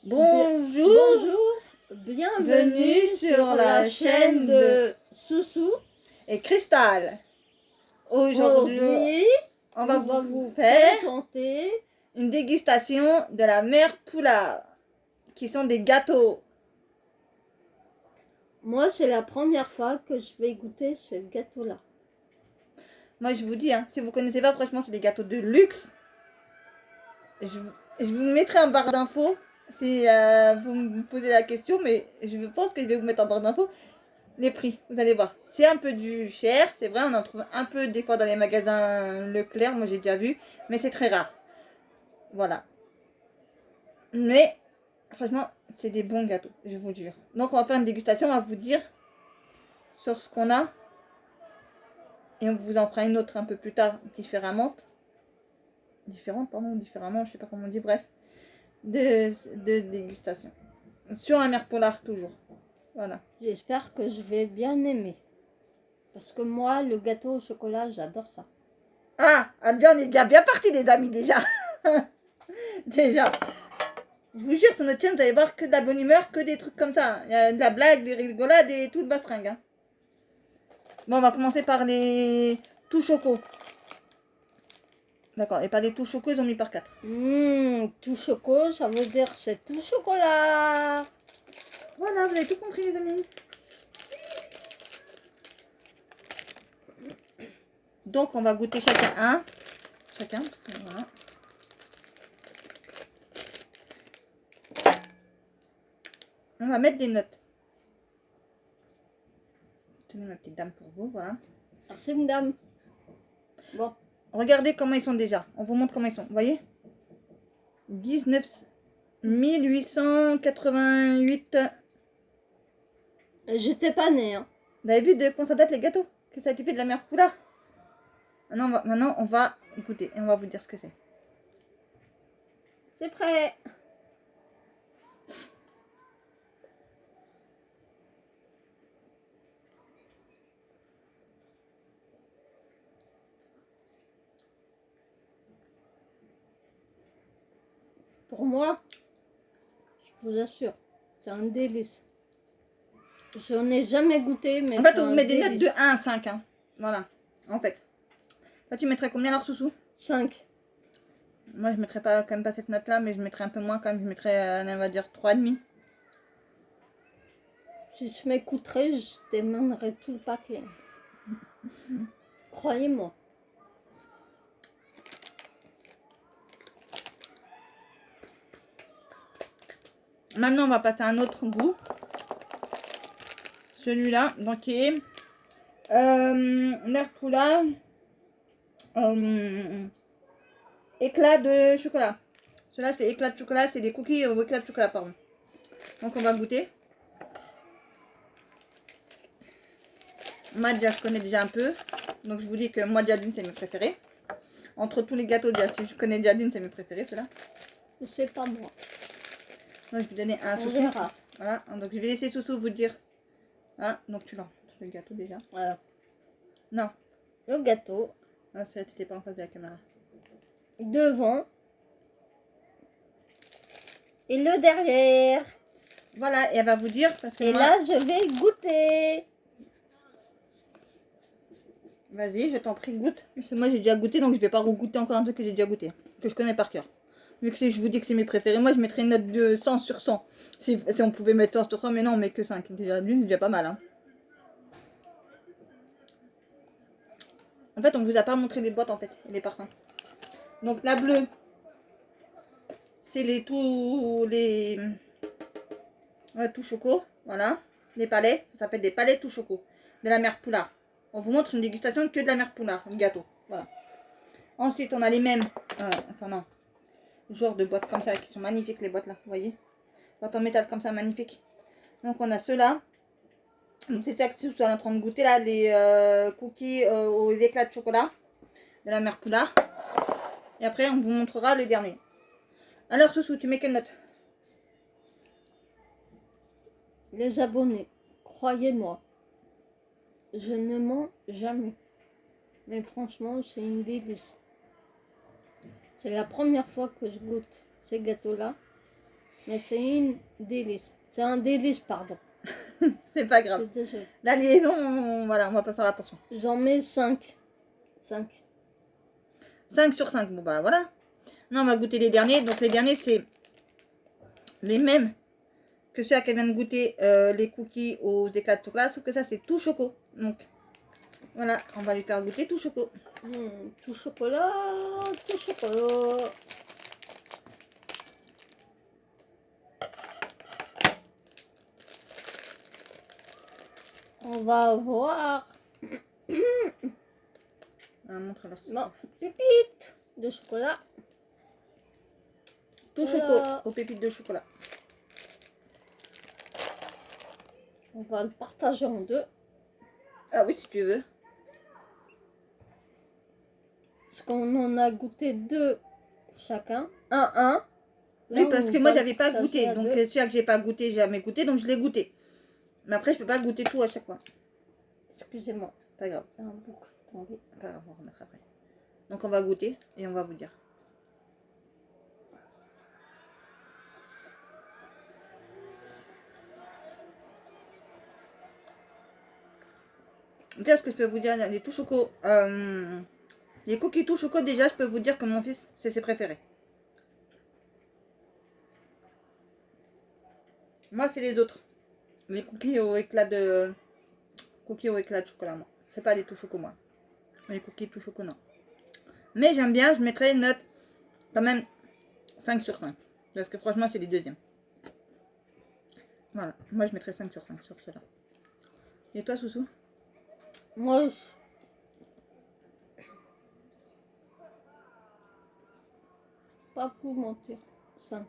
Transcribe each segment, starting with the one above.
Bonjour, Bonjour, bienvenue sur la chaîne de Soussou. et Cristal. Aujourd'hui, on va vous faire présenter une dégustation de la mère Poulard, qui sont des gâteaux. Moi, c'est la première fois que je vais goûter ce gâteau-là. Moi, je vous dis, si vous connaissez pas, franchement, c'est des gâteaux de luxe. Je vous mettrai en barre d'infos si vous me posez la question, mais je pense que je vais vous mettre en barre d'infos les prix. Vous allez voir, c'est un peu du cher, c'est vrai, on en trouve un peu des fois dans les magasins Leclerc, moi j'ai déjà vu, mais c'est très rare. Voilà. Mais franchement, c'est des bons gâteaux, je vous jure. Donc on va faire une dégustation, on va vous dire sur ce qu'on a. Et on vous en fera une autre un peu plus tard, différemment, je sais pas comment on dit, bref, de dégustation. Sur la mère Poulard toujours. Voilà. J'espère que je vais bien aimer. Parce que moi, le gâteau au chocolat, j'adore ça. Ah, déjà on est bien parti les amis déjà. Déjà. Je vous jure, sur notre chaîne, vous allez voir que de la bonne humeur, que des trucs comme ça. Il y a de la blague, des rigolades et tout le bastringue. Bon, on va commencer par les tout choco. D'accord, et pas les tout choco, ils ont mis par 4. Tout choco, ça veut dire c'est tout chocolat. Voilà, vous avez tout compris les amis. Donc, on va goûter chacun un. Chacun, voilà. On va mettre des notes. Tenez ma petite dame pour vous, voilà. Merci madame. Bon. Regardez comment ils sont déjà. On vous montre comment ils sont. Vous voyez 1888. J'étais pas née. Vous avez vu de quoi ça date les gâteaux? Que ça a été fait de la mère Poulard. Maintenant, on va goûter et on va vous dire ce que c'est. C'est prêt. Pour moi, je vous assure, c'est un délice. Je n'ai jamais goûté, mais en fait, c'est on vous un met des notes délice. de 1 à 5. Voilà, en fait. Toi, tu mettrais combien alors, Soussou? 5. Moi, je mettrais pas, quand même pas cette note-là, mais je mettrais un peu moins quand même. Je mettrais, on va dire, 3,5. Si je m'écouterais, je démènerais tout le paquet. Croyez-moi. Maintenant, on va passer à un autre goût. Celui-là, donc qui est mère Poulard, éclat de chocolat. Celui-là, c'est éclat de chocolat, c'est des cookies au éclat de chocolat, pardon. Donc, on va goûter. Moi, déjà, je connais déjà un peu. Donc, je vous dis que moi, Diadune, c'est mes préférés. Entre tous les gâteaux, déjà, si je connais Diadune, c'est mes préférés, ceux-là. C'est pas moi. Donc, je vais donner un On Soussou. verra. Voilà, donc je vais laisser Soussou vous dire. Ah, donc tu l'as, le gâteau déjà. Voilà. Non, Le gâteau. ah, ça, tu n'étais pas en face de la caméra. Devant. Et le derrière. Voilà, et elle va vous dire, parce que Et moi... là, je vais goûter. Vas-y, je t'en prie, goûte. Parce que moi, j'ai déjà goûté, donc je vais pas regoûter encore un truc que j'ai déjà goûté. Que je connais par cœur. Vu que je vous dis que c'est mes préférés, moi, je mettrais une note de 100 sur 100. Si on pouvait mettre 100 sur 100, mais non, on met que 5. Déjà, d'une, c'est déjà pas mal, En fait, on vous a pas montré les boîtes, en fait, et les parfums. Donc, la bleue, c'est tout choco, voilà. Les palais, ça s'appelle des palais tout choco. De la mère Poulard. On vous montre une dégustation que de la mère Poulard, le gâteau. Voilà. Ensuite, on a les mêmes, genre de boîtes comme ça, qui sont magnifiques, les boîtes là, vous voyez. Boîtes en métal comme ça, magnifiques. Donc, on a ceux-là. C'est ça que je suis en train de goûter là, les cookies aux éclats de chocolat de la mère Poulard. Et après, on vous montrera le dernier. Alors, Soussou, tu mets quelle note? Les abonnés, croyez-moi, je ne mens jamais. Mais franchement, c'est une délice. C'est la première fois que je goûte ces gâteaux-là. Mais c'est une délice. C'est un délice, pardon. C'est pas Je grave. suis désolée. La liaison, voilà, on va pas faire attention. J'en mets 5. 5. 5 sur 5, bon bah voilà. Là, on va goûter les derniers. Donc les derniers, c'est les mêmes que ceux qu'elle vient de goûter, les cookies aux éclats de chocolat, sauf que ça, c'est tout choco. Donc voilà, on va lui faire goûter tout choco. Tout chocolat, tout chocolat. On va voir. Montre-leur. Bon, pépite de chocolat. Tout Voilà. choco aux pépites de chocolat. On va le partager en deux. Ah oui, si tu veux. Parce qu'on en a goûté 2 chacun. Un. Oui, Là, parce on que moi, va j'avais pas le partager goûté. à Donc deux. celui-là que j'ai pas goûté, j'ai jamais goûté, donc je l'ai goûté. Mais après, je peux pas goûter tout à chaque fois. Excusez-moi. Pas grave. Un boucle tombé. Pas grave, on va remettre après. Donc on va goûter et on va vous dire. Déjà, ce que je peux vous dire, les tout choco, les cookies tout choco, déjà, je peux vous dire que mon fils, c'est ses préférés. Moi, c'est les autres. Les cookies au éclat de chocolat, moi. C'est pas les tout choco, moi. Les cookies tout choco, non. Mais j'aime bien, je mettrais une note quand même 5 sur 5. Parce que franchement, c'est les deuxièmes. Voilà, moi je mettrais 5 sur 5 sur cela. Et toi, Soussou? Moi, pas pour mentir. 5.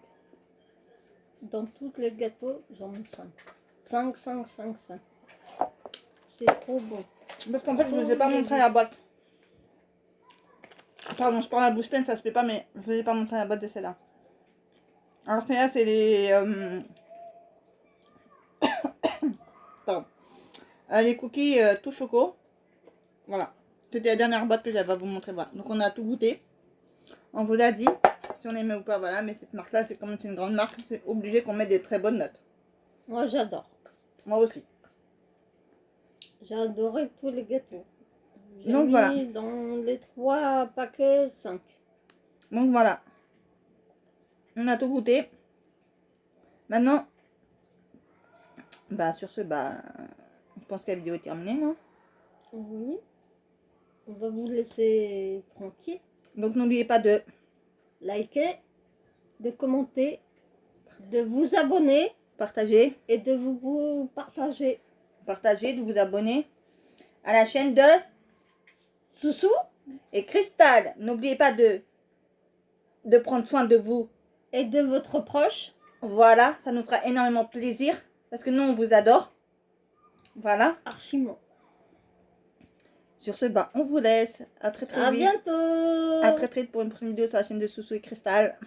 Dans tous les gâteaux, j'en mets 5. 5. C'est trop bon. Parce qu'en fait, je ne vous ai pas montré la boîte. Pardon, je prends la bouche pleine, ça se fait pas, mais je ne vous ai pas montré la boîte de celle-là. Alors, celle-là, c'est les... Pardon. Les cookies tout choco. Voilà. C'était la dernière boîte que j'avais à vous montrer. Voilà. Donc, on a tout goûté. On vous a dit si on aimait ou pas, voilà. Mais cette marque-là, c'est comme c'est une grande marque, c'est obligé qu'on mette des très bonnes notes. Moi, j'adore. Moi aussi. J'ai adoré tous les gâteaux. J'ai Donc, mis voilà. dans les 3 paquets 5. Donc, voilà. On a tout goûté. Maintenant, bah, sur ce, bah, je pense que la vidéo est terminée, non? Oui. On va vous laisser tranquille. Donc, n'oubliez pas de Liker, de commenter, de vous abonner partager, et de vous partager. de vous abonner à la chaîne de Soussou et Cristal. N'oubliez pas de prendre soin de vous. et de votre proche. Voilà, ça nous fera énormément plaisir parce que nous, on vous adore. Voilà. Archiment. Sur ce, bah, on vous laisse. À très À vite. bientôt. À très vite pour une prochaine vidéo sur la chaîne de Soussou et Cristal.